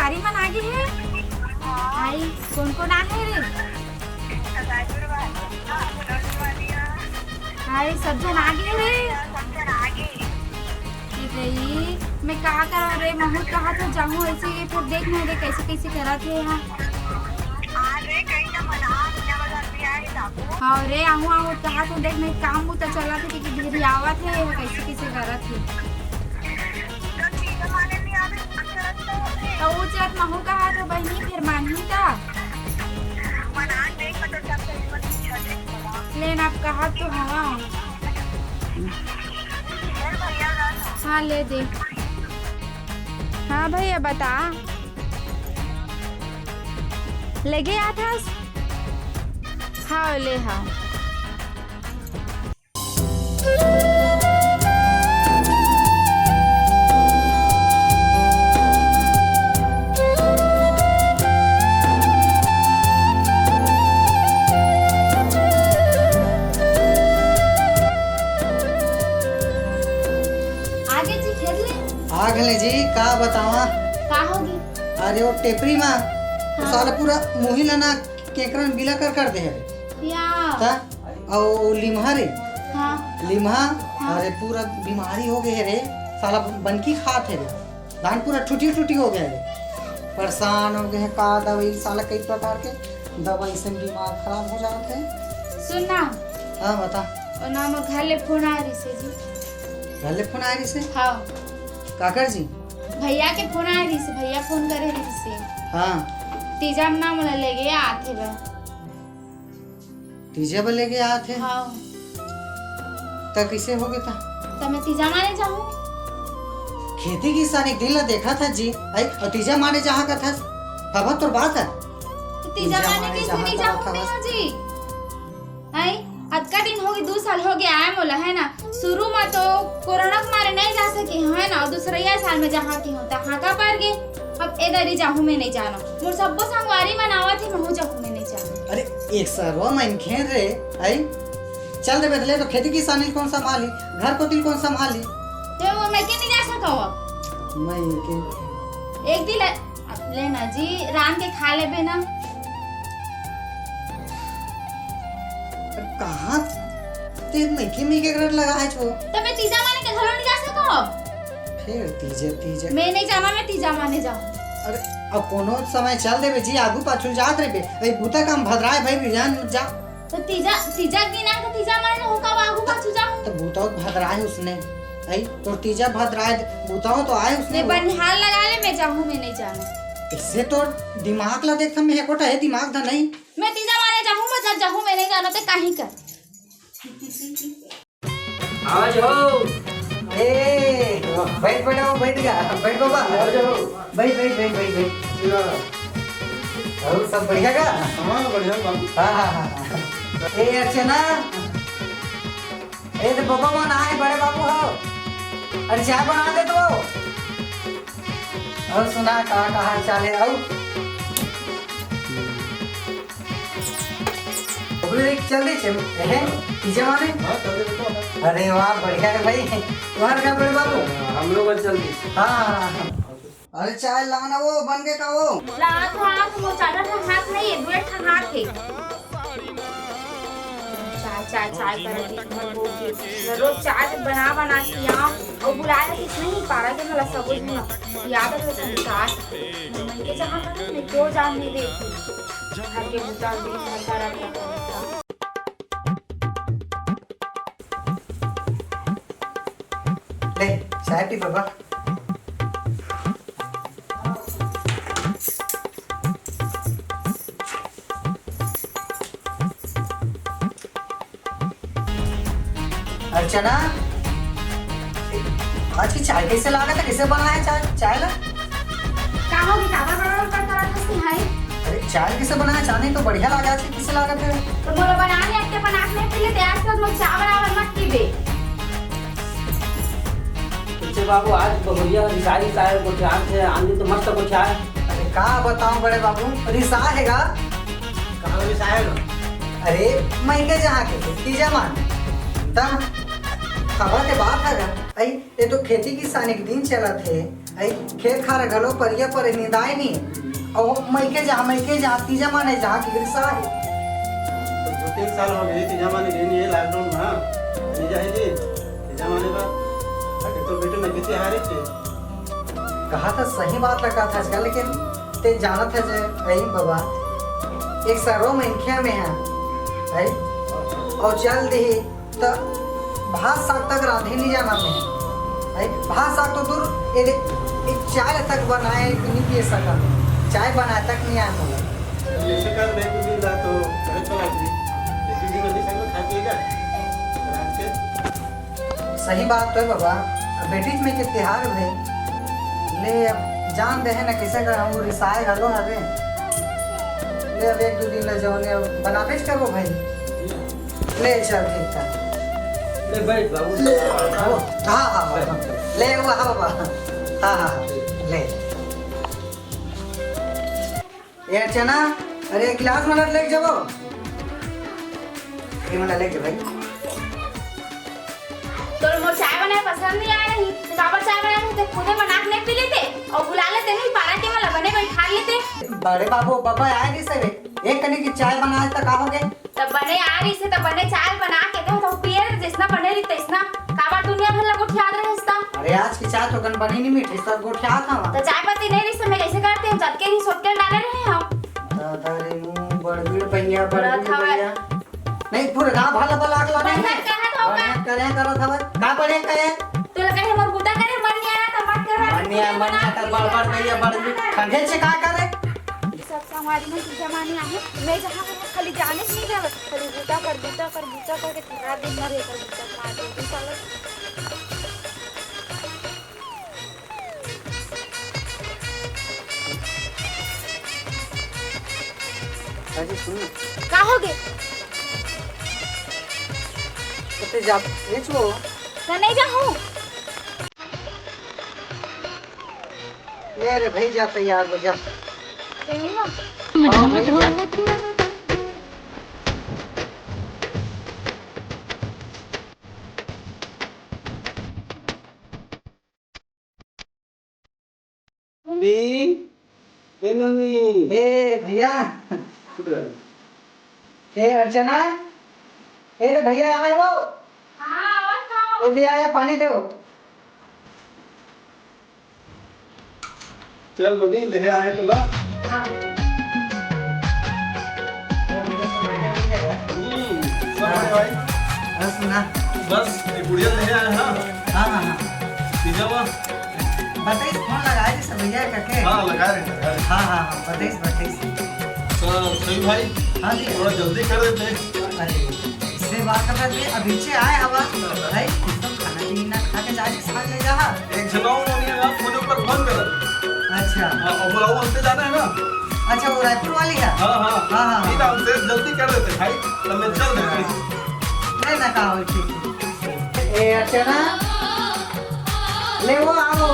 संगवारी मन आगे है। आई कौन कौन आ है रे? आई सब जन आगे है। गई मैं का करा रे महू कहा था जाऊँ ऐसे फिर देख नहीं रे कैसे कैसे करा थे यहाँ। हाँ रे आहू आहू कहा तो देख नहीं काम तो चला थे कि धीरे आवा थे कैसे कैसे करा थे। तो वो चत महू कहा तो बहनी फिर मानी था लेकिन आप कहा तो हवा। हाँ ले दे। हाँ भैया बता लगे आ था। हाँ ले हाँ आगले जी का बतावा का होगी। अरे वो टेपरी में हाँ। साला पूरा मुही लना केकरन बिला कर दे या ता और लिम्हा रे। हाँ लिम्हा हाँ। अरे पूरा बीमारी हो गए है रे साला बनकी खात है रे दान पूरा टूटी टूटी हो गया रे परेशान हो गए हैं का दवाई साला कई प्रकार के दवाई से दिमाग खराब हो जाते हैं। सुनना हाँ बता और नाम घर ले फोन आ रही से जी। घर ले फोन आ रही से। हाँ काकर जी भैया के फोन आ रही से भैया फोन करे रही से। हाँ तीजा में नाम ले गए आते बा तीजे बले के आते हैं। हाँ तो कैसे हो गया था तो मैं तीजा माने जाऊँ। खेती किसान एक दिन ला देखा था जी आई और तीजा माने जहाँ का था बाबा तो बात है तो तीजा माने कैसे नहीं जाऊँ मैं जी। आई अतका दिन हो गई 2 साल हो गया है मोला है ना शुरू में तो कोरोना के मारे नहीं जा सके है ना और दूसरा साल में जहाँ की होता हाँ का पर गए अब इधर ही जाहूँ मैं नहीं जाना मोर सबको संगवारी मनावा थी मैं जाहूँ मैं नहीं जाना। अरे एक सरवा मन खेल रे आई चल दे बदले तो खेती किसानी कौन संभाली घर को दिल कौन संभाली तो वो मैं के नहीं जा सका अब मैं के एक दिन लेना जी राम के खा ले बेना कहाँ ते मैके घर लगा है छो तो मैं तीजा माने के घर नहीं जा सका अब फिर तीजे तीजे मैं नहीं जाना मैं तीजा माने जाऊँ। अरे अब कोनो समय चल देबे जी आगू पाछू जात रे बे ए बुता काम भद्राए भाई बिजान जा तो तीजा तीजा गिना तो तीजा माने हो का आगू पाछू जाऊँ तो बुताओ भद्राए उसने आई तो तीजा भद्राए बुताओ तो आए उसने मैं बनिहाल लगा ले मैं जाऊँ मैं नहीं जाना। इससे तो दिमाग ला देख मैं कोटा है दिमाग था नहीं मैं तीजा माने जाऊँ मैं जाऊँ मैं नहीं जाना तो कहीं कर आज हो ए बैठ बैठ जा बैठ बाबा बैठ बैठ बैठ बैठ बैठ और सब बढ़िया का हाँ बढ़िया बाबू हाँ हाँ हाँ ए अर्चना ए तो बाबा मन आए बड़े बाबू हो अरे चाय बना दे तो और सुना कहाँ चाले आओ चल दे चल तीजे माने हाँ चल दे अरे वाह बढ़िया है भाई तुम्हारे क्या बड़े बाबू हम लोग चल दी हाँ अरे चाय लाना वो बन गए का वो रात हाथ वो चादर का हाथ नहीं है बुलेट का हाथ है। चाय चाय कर दी मैं रोज चाय बना किया और बुलाया किस नहीं पा रहा कि मतलब सब कुछ याद है संसार मन के जहाँ मैं क्यों जानने देती घर के बुता भी खाता रहता ले चाय पी बाबा अर्चना आज की चाय कैसे लाना था कैसे बनाया चाय ला क्या हो गया काबर बड़ा करता रहता है हाय अरे चाय कैसे बनाया चाय तो बढ़िया लगा थी किसे लगा थे तो बोलो बनाने आते बनाने के लिए तैयार कर लोग चाय बनावर मत की बे पीछे बाबू आज बढ़िया रिसाई साहब को ध्यान से आंधी तो मस्त कुछ आए। अरे का बताऊं बड़े बाबू रिसा हैगा कहाँ रिसाई अरे मैं के जहाँ के तीजा मान तब खबर के बात है आई ये तो खेती किसानी के दिन चला थे आई खेत खार घलो परिया पर निदाय नहीं और मैके जहाँ तीजा माने जहाँ की गिरसा है तो 2-3 साल हो गए तीजा माने दिन ये लॉकडाउन हां नहीं जाए जी तीजा माने का अरे तो बेटे मैं कितनी हारे थे कहा था सही बात लगा था आजकल लेकिन ते जाना था जे आई बाबा एक सरो मनखिया में है आई और चल दे तो भात साग तक रांधे नहीं जाना में आई भात साग तो दूर एक चाय तक बनाए नहीं पी सका चाय बनाए तक नहीं आया मतलब जैसे कर मैं कुछ दिन तो घर चला गई लेकिन दिन में संग खा पिएगा रात के सही बात तो है बाबा बेटी में के त्योहार भाई ले अब जान दे है ना कैसे कर हम रिसाए हलो हवे ले अब 1-2 दिन ले जाओ ले बनाबे करो भाई ले चल ठीक था ले बैठ बाबू हाँ ले वो हाँ बाबा हाँ ले ये अर्चना अरे एक गिलास में लेके जाओ ये मैं लेके भाई तो मोर चाय बनाए पसंद नहीं आ रही तो बाबर चाय बनाए थे खुदे बना के नहीं पी लेते और बुला लेते नहीं पारा के वाला बने बैठा लेते बड़े बाबू बाबा आए नहीं सवे एक कने की चाय बनाए तक हो गए तब बने आ रही से तब बने चाय बना के दे तो पिए जिसना बने रही तैसना काबा दुनिया भर लगो याद रहे इसका अरे आज की चाय तो गन बनी नहीं मीठी सब गोठिया था तो चाय पत्ती नहीं रही समय कैसे करते हैं जब के ही सोच के डाले रहे हम दादारे मुंह बड़बीड़ भैया बड़ा था नहीं पूरे गांव भला भला अगला नहीं बढ़िया कहा था होगा करे करो था का बढ़िया कहे तू लगा है मोर गुदा करे मन नहीं आया तो मत कर मनिया मन का बड़बड़ भैया बड़बीड़ ठंडे से का करे सब समाज में तुझे मानी आहे मैं जहां पर खाली जाने ही नहीं जावत खाली गुदा करके ठहरा दिन न रहे कर गुदा खा दे चलो अजी सुन का हो गए तो जा ये छो तो नहीं जाऊं ले रे भाई जा तैयार हो जा सही ना हाँ, भाई जा। ए भैया ए अर्चना ए भैया आए हो हां और खाओ ए भैया आया पानी दो चल बनी ले आए तो ला भाई सुना बस एक गुड़िया ले आए हां हाँ हाँ हाँ तीजा वा बताइए फोन लगाए थे सब भैया करके हां लगा रहे हाँ हाँ हाँ बताइए तो सही भाई हाँ जी थोड़ा जल्दी कर देते अरे इससे बात कर रहे थे अब नीचे आए हवा भाई एकदम खाना पीना खा के जाके साथ ले जा एक जनाओ नहीं आप फोन पर फोन कर अच्छा और बुलाओ हमसे जाना है ना अच्छा वो रायपुर वाली है हाँ हाँ हाँ, हाँ। ठीक है हमसे जल्दी कर देते भाई तो मैं चल देते नहीं ना कहा ठीक ए अर्चना ले वो आओ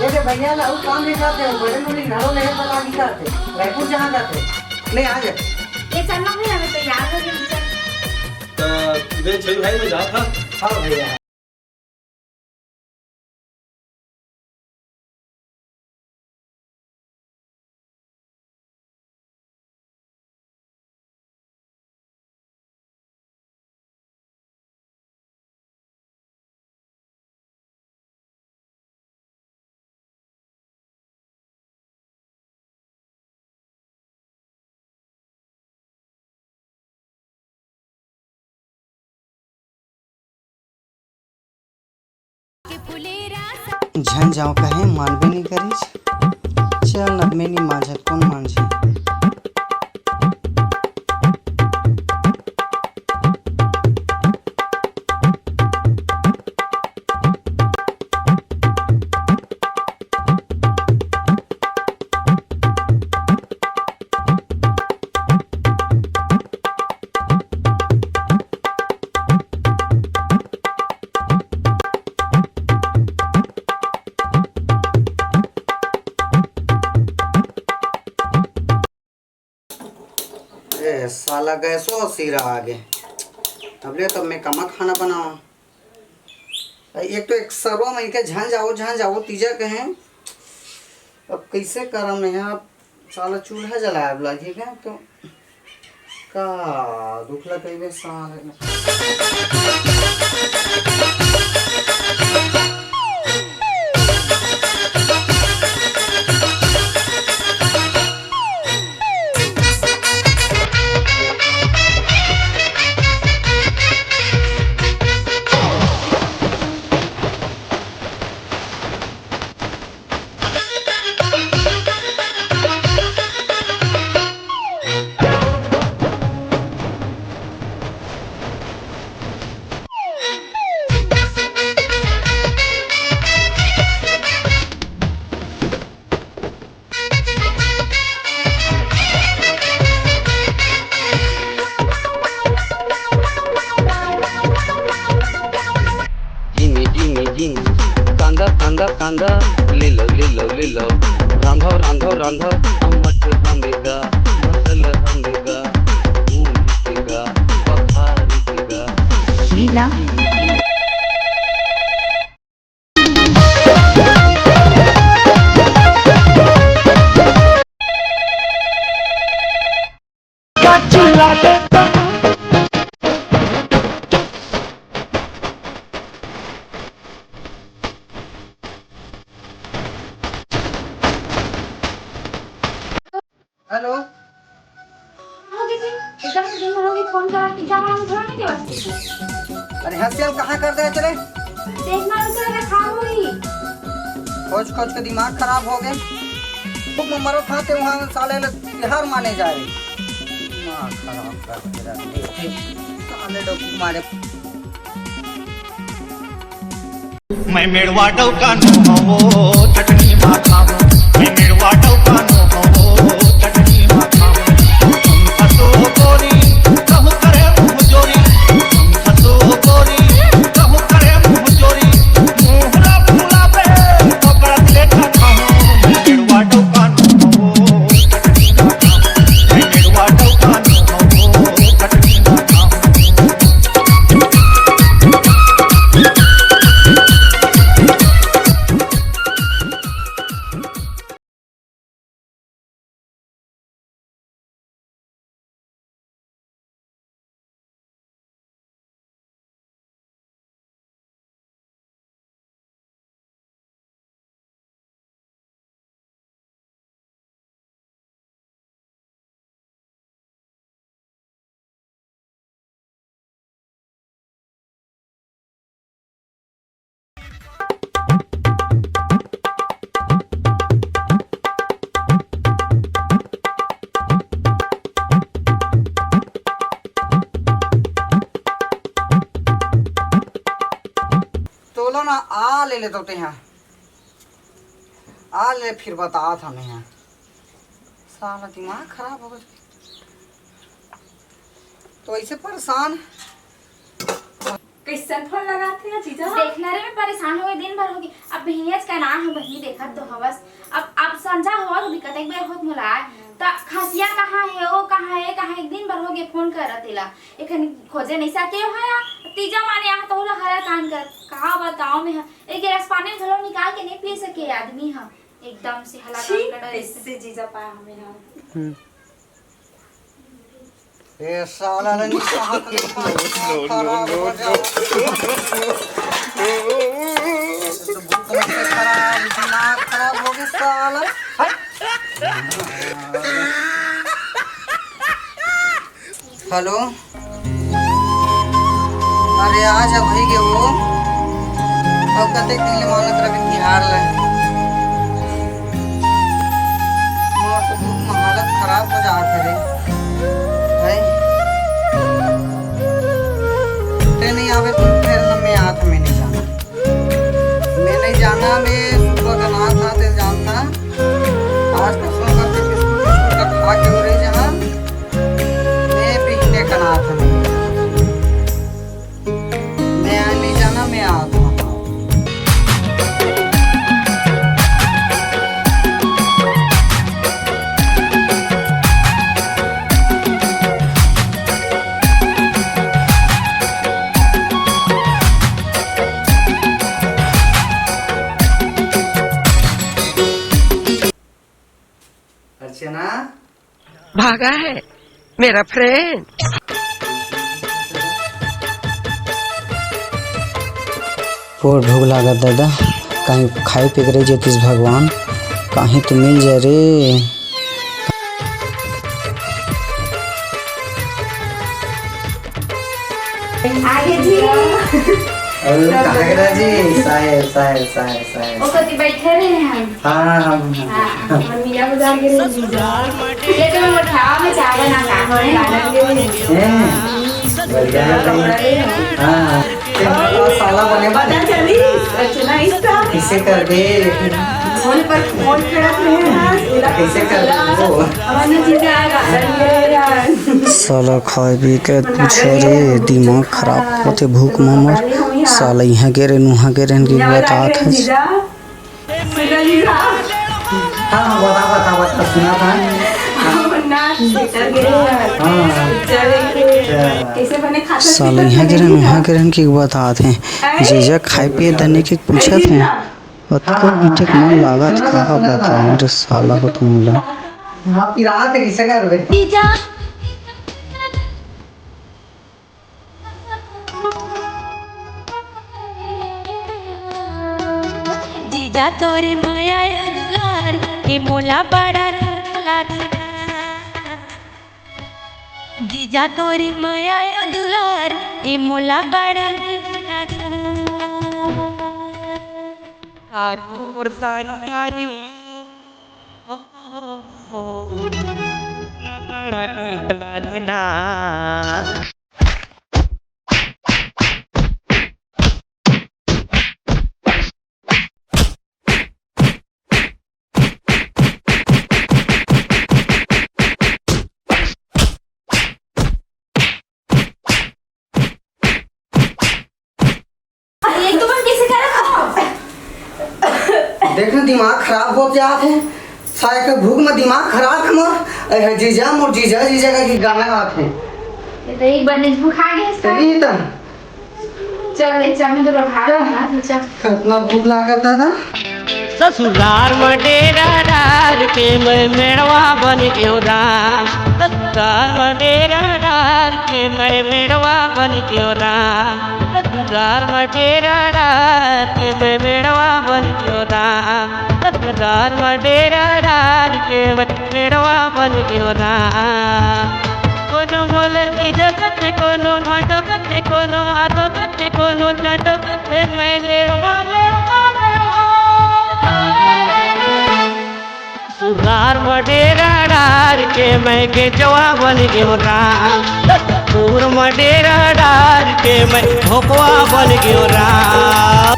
ये जो भैया ला वो काम नहीं करते हो बड़े मुनी घरों ले बता नहीं करते रायपुर जहाँ जाते ले आ जा ये चलना भी हमें तैयार हो गए तो वे छह भाई में जा था हाँ भैया झन जाओ कहे मानबे नहीं करी चल अब मैं नहीं माझत कौन मांझे साला गैसो सीरा आगे तब ले तब मैं कमा खाना बनाऊं एक तो एक सरवा में के झन जाओ तीजा कहें। अब कैसे करम नहीं है, अब साला चूल्हा जलाया लगी है तो का दुखला कई बे साल कांदा लिलो रांधव अम्मट हमेगा मसल हमेगा भूमिगा पखारिगा नीला हेलो फोन करा पिज्जा वाला में थोड़ा नहीं देवा अरे हंसियल कहाँ कर दे चले देखना उसे रखा हुई खोज के दिमाग खराब हो गए। खूब मरो खाते वहाँ साले तिहार माने जा रहे दिमाग खराब कर दे रहे साले डोकू मारे। मैं मेड़वा डौका नो हो चटनी माखाओ मैं मेड़वा डौका नो हो चटनी माखाओ हम फसो गोरी कहू करे मुँह जोरी हम फसो गोरी कहू करे मुँह जोरी मुहरा फुलावे पकड़ लेखा खाओ मैं मेड़वा डौका नो हो चटनी माखाओ मैं मेड़वा डौका नो हो चटनी माखाओ तोलो ना आ ले लेते होते हैं आ ले फिर बता था मैं यहाँ साला दिमाग खराब हो गया तो ऐसे परेशान कैसे फोन लगाते हैं जीजा? देखना रे मैं परेशान हो गई दिन भर होगी। अब बहनियज का नाम है बहनी देखत तो हवस अब संजा हुआ तो दिक्कत एक बार होत मुला त खसिया कहाँ है वो कहाँ है कहाँ एक दिन भर हो गए फोन करत तिला एखन खोजे नहीं सके है तीजा माने यहाँ तो हरा कान कर कहाँ बताओ मैं एक गिलास पानी में घलो निकाल के नहीं पी सके आदमी है एकदम से हला कान कर कैसे जीजा पाया हमें यहाँ? ये साला ने कहा खराब हो जाओ खराब दिमाग खराब हो गया साला हेलो अरे आज है भाई के वो अब कते दिन ले मानत रखे तिहार ले मोर तो बहुत हालत खराब हो जात है रे भाई ते नहीं आवे तो फिर न मैं आत में नहीं जाना मैं नहीं जाना मैं सुबह का ना था ते जानता आज तक सो करते बिस्कुट का खा के हो रही जहाँ मैं पीने का ना था मैं नहीं जाना मैं आता अर्चना भागा है मेरा फ्रेंड। और भूख लागत दादा, कहीं खाई पी करे जेतिस भगवान, कहीं तो मिल जाए रे। आगे जी जी साहेब साहेब साहेब साहेब वो कति बैठे रहे हम। हाँ हम मीरा बाजार के रहे जीजा लेकिन मैं उठावा में चाय बना का हमें गाना के बढ़िया हाँ साला बने पता चली अर्चना इसका कैसे कर दे फोन पर फोन करत रहे कैसे कर दे वो हमारे जीजा यार साला खाए पी के कुछ रे दिमाग खराब होते भूख ममर साला यहाँ के रे नुहा के रे की बात है। जीजा मेरा जीजा हाँ बता सुना था ना बेटर गए चले के कैसे बने खाता साला यहाँ के रे नुहा के रे की बात है। जीजा खाए पिए दने के पूछा थे तो मुझे मन लगा था बता मेरे साला को तुम लोग वहाँ पिरात है किसे कर रहे जीजा जीजा तोरे माया यार के मोला बड़ा लाड जीजा तोरे माया यार के मोला बड़ा लाड और सारी ना देखना दिमाग खराब हो गया है सारे के भूख में दिमाग खराब है मोर जीजा मोर जीजा जीजा का की गाना गाते हैं ये तो एक बने भूखा गए सही तो चल ले चल मैं तो रखा ना चल कितना भूख लगा दादा ससुराल में डेरा डाल के मैं मेड़वा बन गयो राम। ससुराल में डेरा डाल के मैं मेड़वा बन गयो राम। ससुराल में डेरा डाल के मैं मेड़वा बन गयो राम। ससुराल में डेरा डाल के मैं मेड़वा बन गयो राम। कोनो बोले की जगत कोनो नाटक कोनो आदत कोनो नाटक मैं सुधार मडेरा डार के मैं के जवाब बन गयो राम। दूर मडेरा डार के मैं भोकवा बन गयो राम।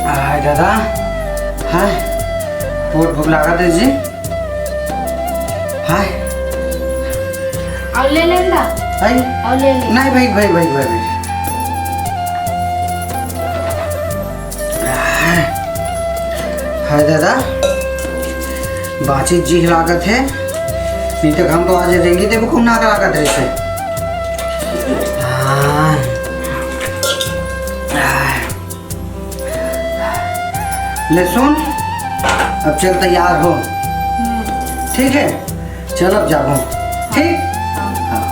हाय दादा हाय बहुत भूख लगा था जी हाय और ले लेंदा भाई और ले ले नहीं भाई हाय दादा बाची जी लागत है नहीं तो हम तो आज देंगे देखो खूब नाक लागत है इसे ले सुन अब चल तैयार हो ठीक है चल अब जाओ ठीक